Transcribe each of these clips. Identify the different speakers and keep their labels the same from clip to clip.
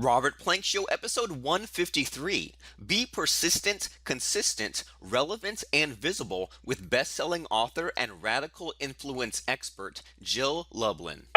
Speaker 1: Robert Plank Show, episode 153. Be persistent, consistent, relevant, and visible with best-selling author and radical influence expert Jill Lublin.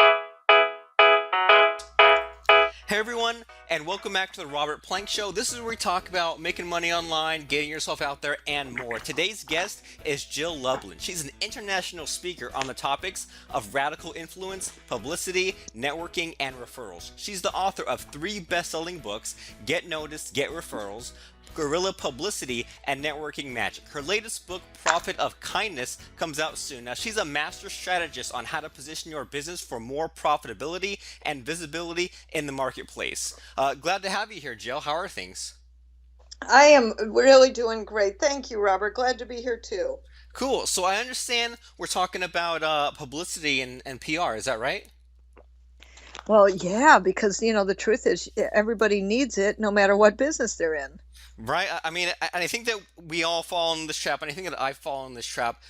Speaker 1: Hey everyone, and welcome back to the Robert Plank Show. This is where we talk about making money online, getting yourself out there, and more. Today's guest is Jill Lublin. She's an international speaker on the topics of radical influence, publicity, networking, and referrals. She's the author of 3 best-selling books: Get Noticed, Get Referrals, Guerrilla Publicity, and Networking Magic. Her latest book, Profit of Kindness, comes out soon. Now, she's a master strategist on how to position your business for more profitability and visibility in the marketplace. Glad to have you here, Jill. How are things?
Speaker 2: I am really doing great. Thank you, Robert. Glad to be here too.
Speaker 1: Cool. So I understand we're talking about publicity and PR. Is that right?
Speaker 2: Well, yeah, because the truth is everybody needs it no matter what business they're in.
Speaker 1: Right. I mean, and I think that we all fall in this trap, and I think that I fall in this trap,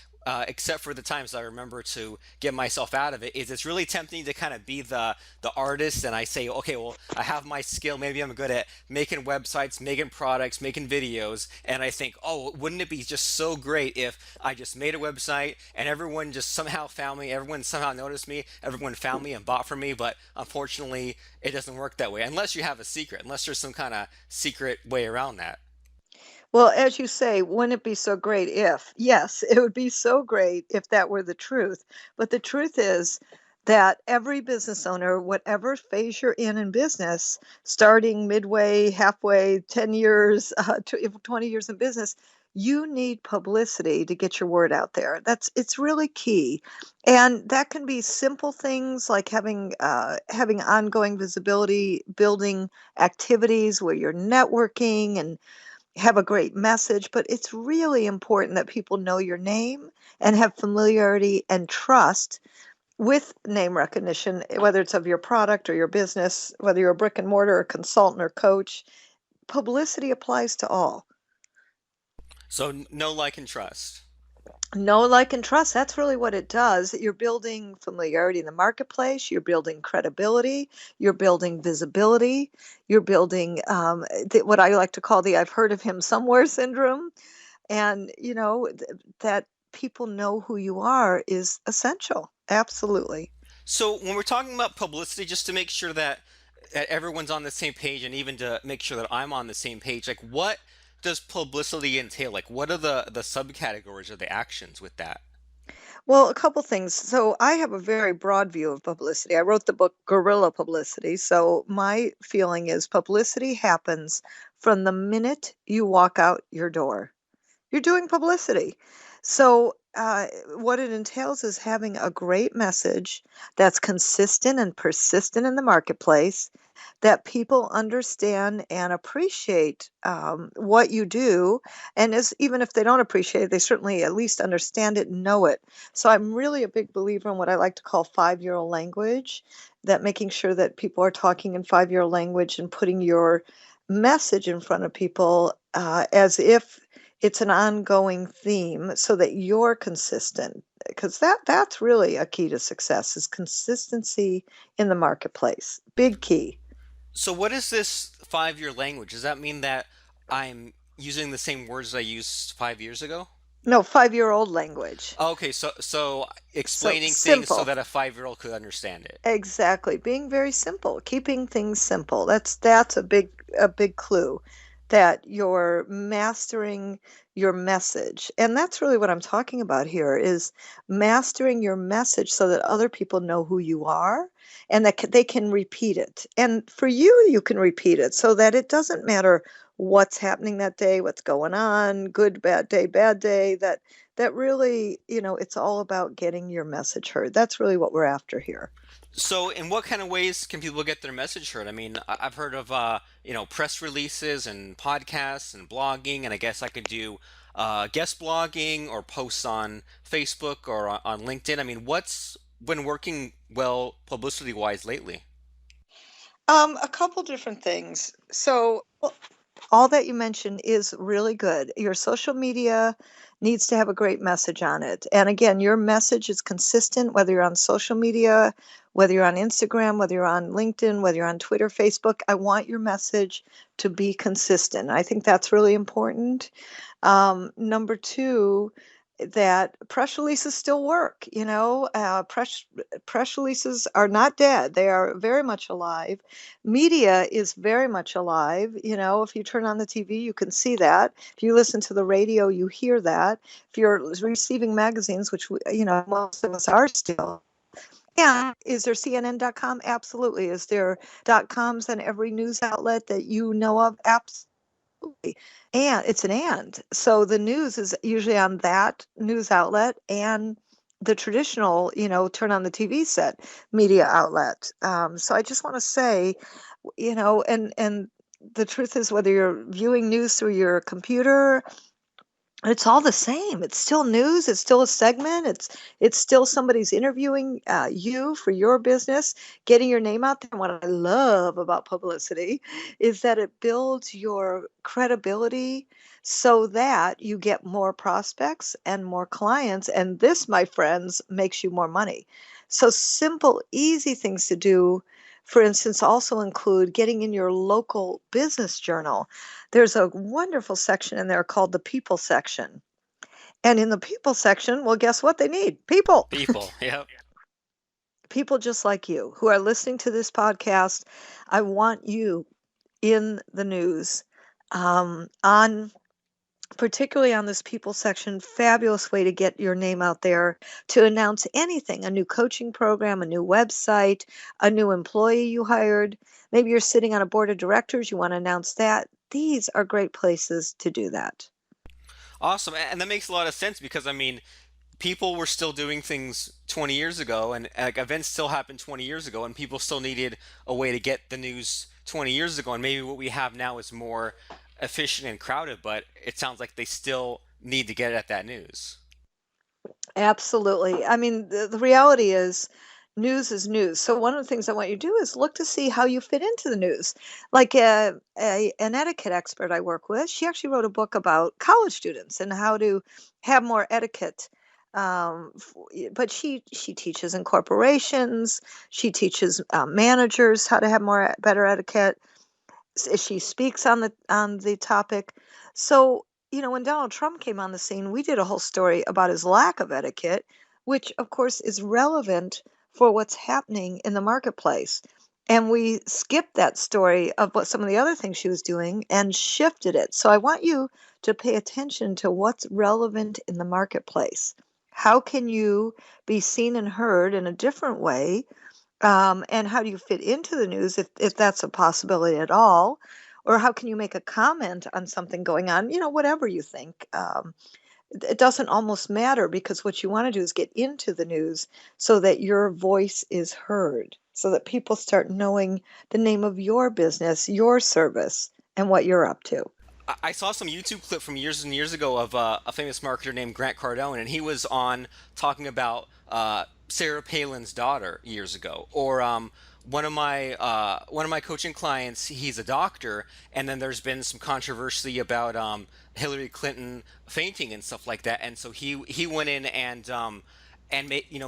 Speaker 1: except for the times I remember to get myself out of it. Is it's really tempting to kind of be the artist, and I say, okay, well, I have my skill. Maybe I'm good at making websites, making products, making videos, and I think, oh, wouldn't it be just so great if I just made a website and everyone just somehow found me, everyone somehow noticed me, everyone found me and bought from me. But unfortunately, it doesn't work that way unless you have a secret, unless there's some kind of secret way around that.
Speaker 2: Well, as you say, wouldn't it be so great if? Yes, it would be so great if that were the truth. But the truth is that every business owner, whatever phase you're in business, starting midway, halfway, 10 years, 20 years in business, you need publicity to get your word out there. It's really key. And that can be simple things like having ongoing visibility, building activities where you're networking and have a great message, but it's really important that people know your name and have familiarity and trust with name recognition, whether it's of your product or your business, whether you're a brick and mortar or consultant or coach. Publicity applies to all.
Speaker 1: So know, like, and trust.
Speaker 2: Know, like, and trust. That's really what it does. You're building familiarity in the marketplace. You're building credibility. You're building visibility. You're building what I like to call the "I've heard of him somewhere" syndrome. And that people know who you are is essential. Absolutely.
Speaker 1: So when we're talking about publicity, just to make sure that everyone's on the same page, and even to make sure that I'm on the same page, like what does publicity entail? Like what are the subcategories or the actions with that?
Speaker 2: Well, a couple things. So I have a very broad view of publicity. I wrote the book Guerrilla Publicity. So my feeling is publicity happens from the minute you walk out your door. You're doing publicity. So, what it entails is having a great message that's consistent and persistent in the marketplace, that people understand and appreciate what you do. And even if they don't appreciate it, they certainly at least understand it and know it. So, I'm really a big believer in what I like to call 5-year-old language, that making sure that people are talking in 5-year language and putting your message in front of people as if it's an ongoing theme so that you're consistent, because that's really a key to success is consistency in the marketplace. Big key.
Speaker 1: So what is this 5-year language? Does that mean that I'm using the same words I used 5 years ago?
Speaker 2: No, 5-year-old language.
Speaker 1: Okay, so
Speaker 2: So
Speaker 1: explaining things so
Speaker 2: simple.
Speaker 1: that a 5-year-old could understand it.
Speaker 2: Exactly. Being very simple, keeping things simple. That's a big clue that you're mastering your message. And that's really what I'm talking about here is mastering your message so that other people know who you are and that they can repeat it. And for you, you can repeat it so that it doesn't matter what's happening that day, what's going on, good, bad day, that really, it's all about getting your message heard. That's really what we're after here.
Speaker 1: So in what kind of ways can people get their message heard? I mean, I've heard of press releases and podcasts and blogging, and I guess I could do guest blogging or posts on Facebook or on LinkedIn. I mean, what's been working well publicity wise lately?
Speaker 2: A couple different things. So, all that you mentioned is really good. Your social media needs to have a great message on it. And again, your message is consistent whether you're on social media, whether you're on Instagram, whether you're on LinkedIn, whether you're on Twitter, Facebook. I want your message to be consistent. I think that's really important. Number two, that press releases still work. Press releases are not dead. They are very much alive. Media is very much alive. If you turn on the TV, you can see that. If you listen to the radio, you hear that. If you're receiving magazines, which most of us are still. Yeah. Is there CNN.com? Absolutely. Is there .coms on every news outlet that you know of? Absolutely. And it's an and. So the news is usually on that news outlet and the traditional, turn on the TV set media outlet. So I just want to say, and the truth is, whether you're viewing news through your computer, it's all the same. It's still news. It's still a segment. It's still somebody's interviewing you for your business, getting your name out there. And what I love about publicity is that it builds your credibility so that you get more prospects and more clients. And this, my friends, makes you more money. So simple, easy things to do, for instance, also include getting in your local business journal. There's a wonderful section in there called the people section. And in the people section, well, guess what they need? People.
Speaker 1: People. Yep.
Speaker 2: People just like you who are listening to this podcast. I want you in the news, on particularly on this people section. Fabulous way to get your name out there, to announce anything: a new coaching program, a new website, a new employee you hired. Maybe you're sitting on a board of directors, you want to announce that. These are great places to do that.
Speaker 1: Awesome. And that makes a lot of sense because, I mean, people were still doing things 20 years ago, and like events still happened 20 years ago, and people still needed a way to get the news 20 years ago. And maybe what we have now is more efficient and crowded, but it sounds like they still need to get at that news.
Speaker 2: Absolutely. I mean, the reality is news. So one of the things I want you to do is look to see how you fit into the news. Like an etiquette expert I work with, she actually wrote a book about college students and how to have more etiquette. But she teaches in corporations. She teaches managers how to have better etiquette. She speaks on the topic. So, when Donald Trump came on the scene, we did a whole story about his lack of etiquette, which of course is relevant for what's happening in the marketplace. And we skipped that story of what some of the other things she was doing and shifted it. So I want you to pay attention to what's relevant in the marketplace. How can you be seen and heard in a different way, and how do you fit into the news if that's a possibility at all? Or how can you make a comment on something going on? Whatever you think. It doesn't almost matter, because what you want to do is get into the news so that your voice is heard, so that people start knowing the name of your business, your service, and what you're up to.
Speaker 1: I saw some YouTube clip from years and years ago of a famous marketer named Grant Cardone, and he was on talking about Sarah Palin's daughter years ago. Or one of my coaching clients, he's a doctor, and then there's been some controversy about Hillary Clinton fainting and stuff like that, and so he went in and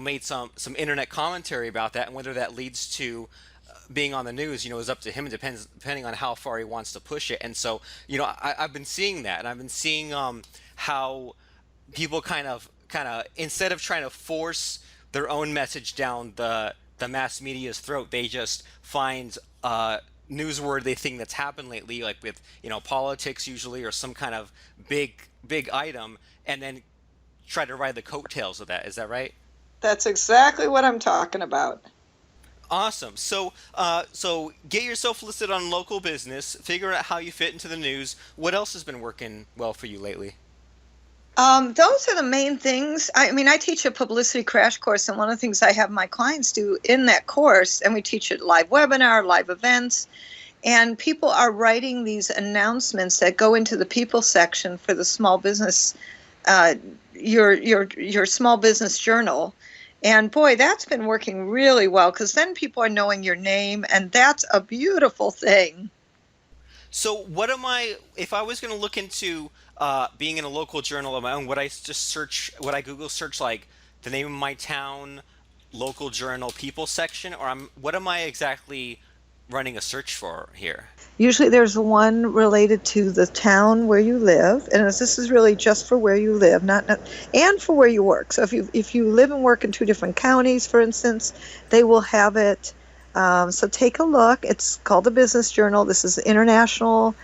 Speaker 1: made some internet commentary about that, and whether that leads to being on the news, is up to him. It depends, depending on how far he wants to push it. And so, I've been seeing that, and I've been seeing how people kind of instead of trying to force their own message down the mass media's throat, they just find newsworthy thing that's happened lately, like with politics usually, or some kind of big item, and then try to ride the coattails of that. Is that right?
Speaker 2: That's exactly what I'm talking about.
Speaker 1: Awesome. So get yourself listed on local business. Figure out how you fit into the news. What else has been working well for you lately?
Speaker 2: Those are the main things. I mean, I teach a publicity crash course, and one of the things I have my clients do in that course, and we teach it live webinar, live events, and people are writing these announcements that go into the people section for the small business, uh, your small business journal. And boy, that's been working really well, because then people are knowing your name, and that's a beautiful thing.
Speaker 1: So if I was going to look into being in a local journal of my own, would I just search, would I Google search like the name of my town, local journal people section, or what am I exactly running a search for here?
Speaker 2: Usually there's one related to the town where you live, and this is really just for where you live, not and for where you work. So if you live and work in two different counties, for instance, they will have it. So take a look. It's called the Business Journal. This is international,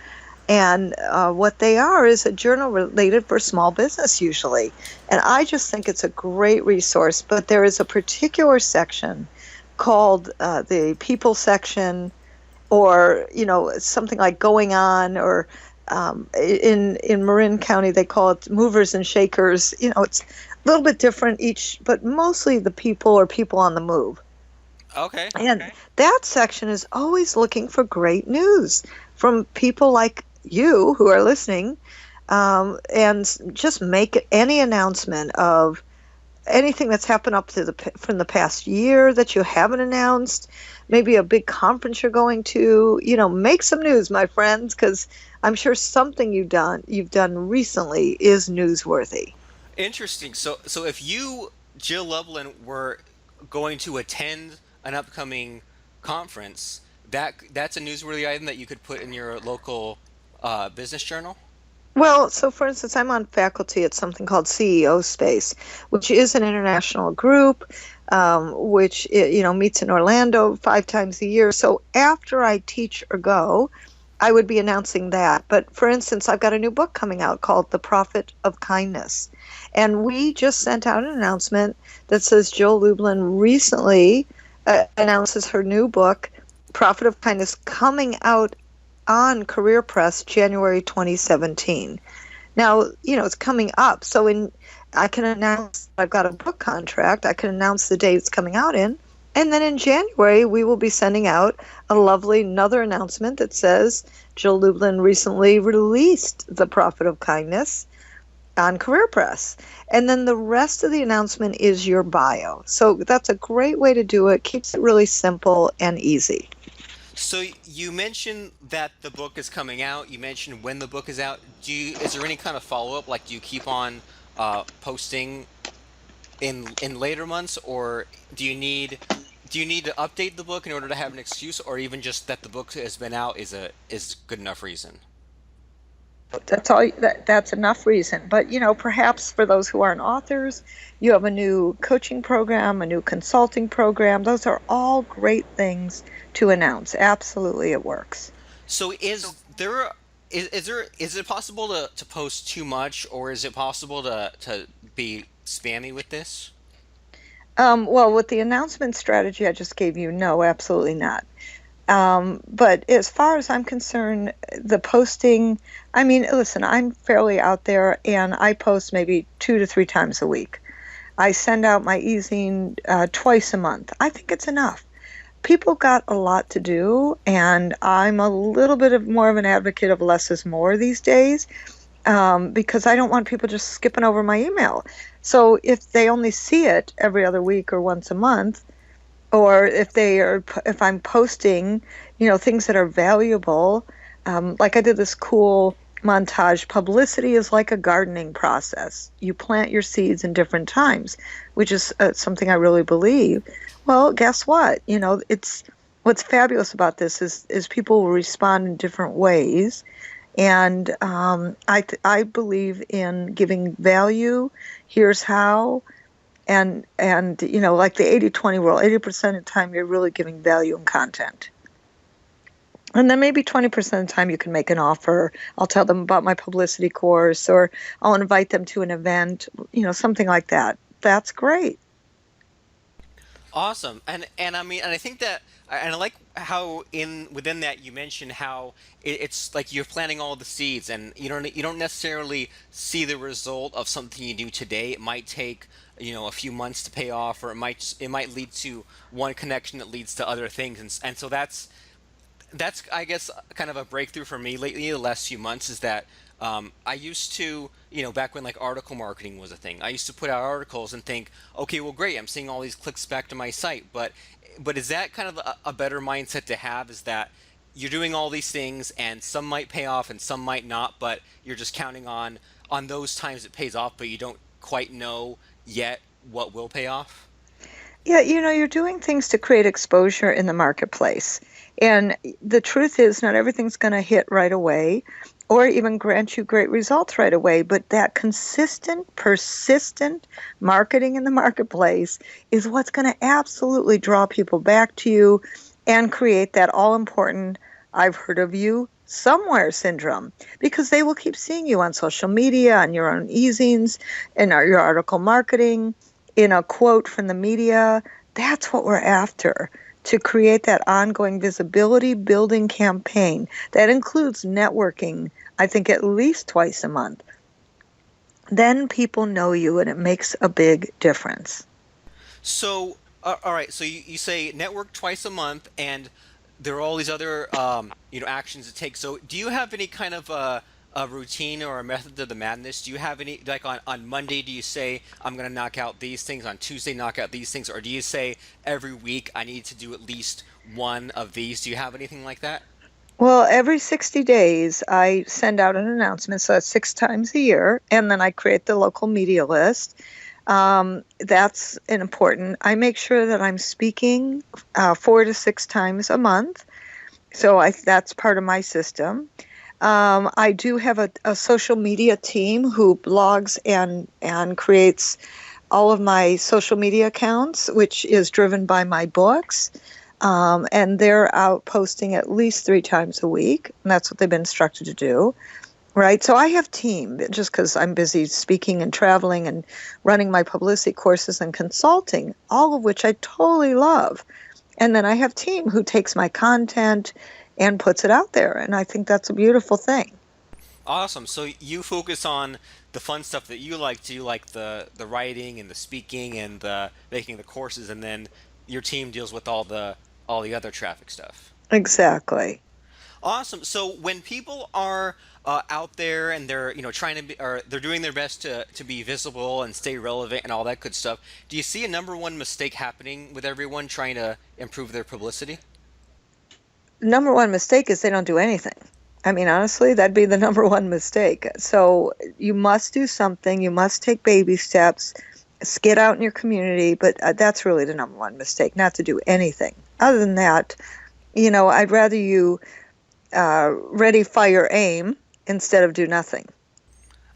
Speaker 2: and what they are is a journal related for small business usually. And I just think it's a great resource. But there is a particular section called the People section, or something like Going On, or in Marin County they call it Movers and Shakers. It's a little bit different each, but mostly the people or people on the move.
Speaker 1: Okay.
Speaker 2: And that section is always looking for great news from people like you who are listening, and just make any announcement of anything that's happened up to from the past year that you haven't announced, maybe a big conference you're going to. Make some news, my friends, because I'm sure something you've done recently is newsworthy.
Speaker 1: Interesting. So if you, Jill Lublin, were going to attend an upcoming conference, that's a newsworthy item that you could put in your local business journal.
Speaker 2: Well, so for instance, I'm on faculty at something called CEO Space, which is an international group, which meets in Orlando 5 times a year. So after I teach or go, I would be announcing that. But for instance, I've got a new book coming out called The Profit of Kindness. And we just sent out an announcement that says Jill Lublin recently announces her new book, Profit of Kindness, coming out on Career Press January 2017. Now, it's coming up. So I can announce I've got a book contract. I can announce the date it's coming out in. And then in January, we will be sending out a lovely another announcement that says Jill Lublin recently released The Profit of Kindness on Career Press. And then the rest of the announcement is your bio. So that's a great way to do it. Keeps it really simple and easy.
Speaker 1: So you mentioned that the book is coming out. You mentioned when the book is out. Is there any kind of follow up? Like, do you keep on posting in later months, or do you need to update the book in order to have an excuse, or even just that the book has been out is good enough reason?
Speaker 2: That's all. That's enough reason. But perhaps for those who aren't authors, you have a new coaching program, a new consulting program. Those are all great things to announce. Absolutely, it works.
Speaker 1: So is it possible to post too much, or is it possible to be spammy with this?
Speaker 2: Well, with the announcement strategy I just gave you, no, absolutely not. But as far as I'm concerned, the posting, I mean, listen, I'm fairly out there and I post maybe 2 to 3 times a week. I send out my e-zine twice a month. I think it's enough. People got a lot to do, and I'm a little bit more of an advocate of less is more these days, because I don't want people just skipping over my email. So if they only see it every other week or once a month, or if I'm posting, things that are valuable, like I did this cool montage. Publicity is like a gardening process. You plant your seeds in different times, which is something I really believe. Well, guess what? It's what's fabulous about this is people will respond in different ways, and I believe in giving value. Here's how. And like the 80-20 rule, 80% of the time you're really giving value and content. And then maybe 20% of the time you can make an offer. I'll tell them about my publicity course, or I'll invite them to an event, something like that. That's great.
Speaker 1: Awesome. And I mean, and I think that, and I like how in within that you mentioned how it's like you're planting all the seeds, and you don't necessarily see the result of something you do today. It might take a few months to pay off, or it might lead to one connection that leads to other things, and so that's I guess kind of a breakthrough for me lately. The last few months is that I used to, back when like article marketing was a thing, I used to put out articles and think, okay, well, great, I'm seeing all these clicks back to my site, but is that kind of a better mindset to have? Is that you're doing all these things and some might pay off and some might not, but you're just counting on those times it pays off, but you don't quite know yet what will pay off?
Speaker 2: Yeah, you're doing things to create exposure in the marketplace. And the truth is, not everything's going to hit right away or even grant you great results right away. But that consistent, persistent marketing in the marketplace is what's going to absolutely draw people back to you and create that all important, I've heard of you somewhere syndrome, because they will keep seeing you on social media, on your own e-zines, in your article marketing, in a quote from the media. That's what we're after, to create that ongoing visibility building campaign. That includes networking, I think at least twice a month. Then people know you and it makes a big difference.
Speaker 1: So, all right. So you say network twice a month, and there are all these other actions to take. So, do you have any kind of a routine or a method to the madness? Do you have any, like, on Monday? Do you say I'm going to knock out these things? On Tuesday, knock out these things, or do you say every week I need to do at least one of these? Do you have anything like that?
Speaker 2: Well, every 60 days, I send out an announcement. So that's 6 times a year. And then I create the local media list. That's an important. I make sure that I'm speaking 4 to 6 times a month. So that's part of my system. I do have a social media team who blogs and creates all of my social media accounts, which is driven by my books. And they're out posting at least 3 times a week. And that's what they've been instructed to do. Right. So I have team just because I'm busy speaking and traveling and running my publicity courses and consulting, all of which I totally love. And then I have team who takes my content and puts it out there. And I think that's a beautiful thing.
Speaker 1: Awesome. So you focus on the fun stuff that you like. Do you like the writing and the speaking and the making the courses, and then your team deals with all the other traffic stuff?
Speaker 2: Exactly.
Speaker 1: Awesome. So when people are out there and they're trying to be, or they're doing their best to be visible and stay relevant and all that good stuff, do you see a number one mistake happening with everyone trying to improve their publicity?
Speaker 2: Number one mistake is they don't do anything. I mean, honestly, that'd be the number one mistake. So you must do something. You must take baby steps, get out in your community. But that's really the number one mistake, not to do anything. Other than that, I'd rather you ready, fire, aim instead of do nothing.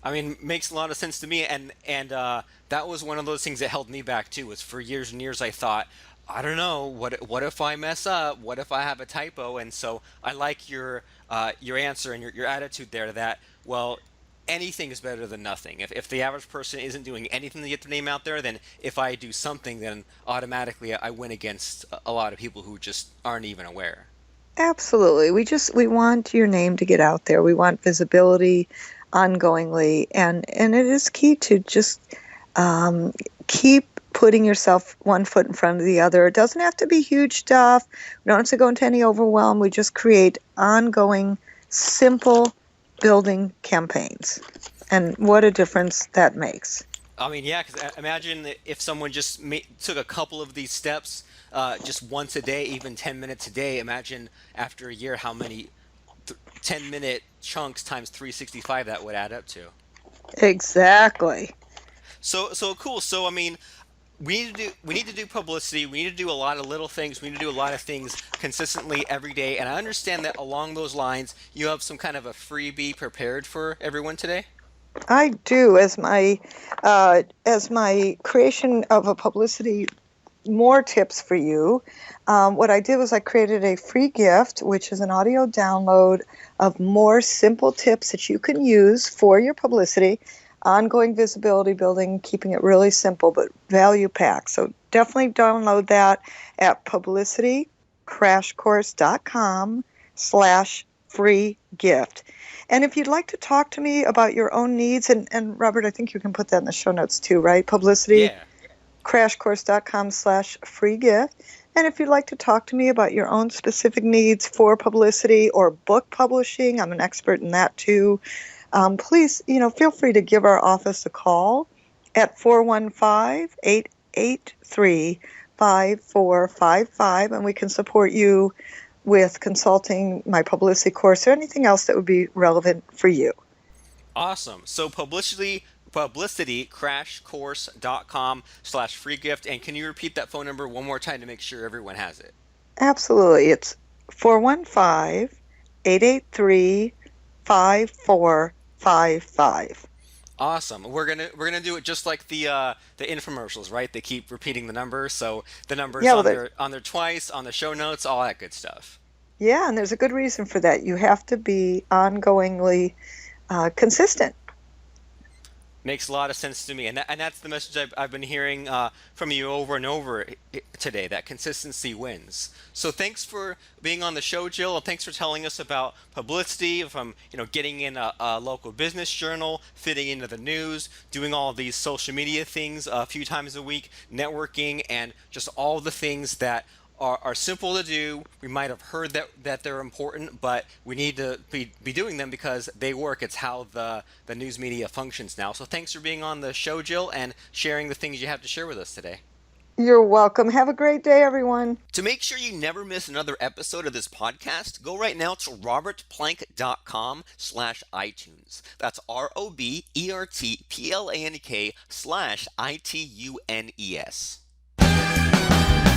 Speaker 1: I mean, makes a lot of sense to me, and that was one of those things that held me back too. Was for years and years I thought, I don't know, what if I mess up? What if I have a typo? And so I like your answer and your attitude there. That, well, anything is better than nothing. If the average person isn't doing anything to get their name out there, then if I do something, then automatically I win against a lot of people who just aren't even aware.
Speaker 2: Absolutely. We want your name to get out there. We want visibility ongoingly, and it is key to just keep putting yourself one foot in front of the other. It doesn't have to be huge stuff. We don't have to go into any overwhelm. We just create ongoing, simple building campaigns. And what a difference that makes.
Speaker 1: I mean, yeah, because imagine if someone just took a couple of these steps, just once a day, even 10 minutes a day. Imagine after a year how many 10-minute chunks times 365 that would add up to.
Speaker 2: Exactly.
Speaker 1: So cool. So I mean, we need to do publicity. We need to do a lot of little things. We need to do a lot of things consistently every day. And I understand that along those lines, you have some kind of a freebie prepared for everyone today.
Speaker 2: I do, as my creation of a publicity, more tips for you. What I did was I created a free gift, which is an audio download of more simple tips that you can use for your publicity, ongoing visibility building, keeping it really simple but value packed. So definitely download that at publicitycrashcourse.com/free gift. And if you'd like to talk to me about your own needs, and Robert, I think you can put that in the show notes too, right?
Speaker 1: Yeah.
Speaker 2: Publicitycrashcourse.com/free gift. And if you'd like to talk to me about your own specific needs for publicity or book publishing, I'm an expert in that too. Please, feel free to give our office a call at 415-883-5455, and we can support you with consulting, my publicity course, or anything else that would be relevant for you.
Speaker 1: Awesome. So publicity publicitycrashcourse.com/free gift. And can you repeat that phone number one more time to make sure everyone has it?
Speaker 2: Absolutely. It's 415-883-5455.
Speaker 1: Awesome. We're gonna do it just like the infomercials, right? They keep repeating the numbers, so the numbers
Speaker 2: Yeah, well,
Speaker 1: on there twice on the show notes, all that good stuff.
Speaker 2: yeah, and there's a good reason for that. You have to be ongoingly consistent.
Speaker 1: Makes a lot of sense to me, and that's the message I've been hearing from you over and over today. That consistency wins. So thanks for being on the show, Jill, and thanks for telling us about publicity, from getting in a local business journal, fitting into the news, doing all of these social media things a few times a week, networking, and just all the things that are simple to do. We might have heard that they're important, but we need to be doing them because they work. It's how the news media functions now. So thanks for being on the show, Jill, and sharing the things you have to share with us today.
Speaker 2: You're welcome. Have a great day, everyone.
Speaker 1: To make sure you never miss another episode of this podcast, go right now to robertplank.com/iTunes. That's ROBERTPLANK/ITUNES.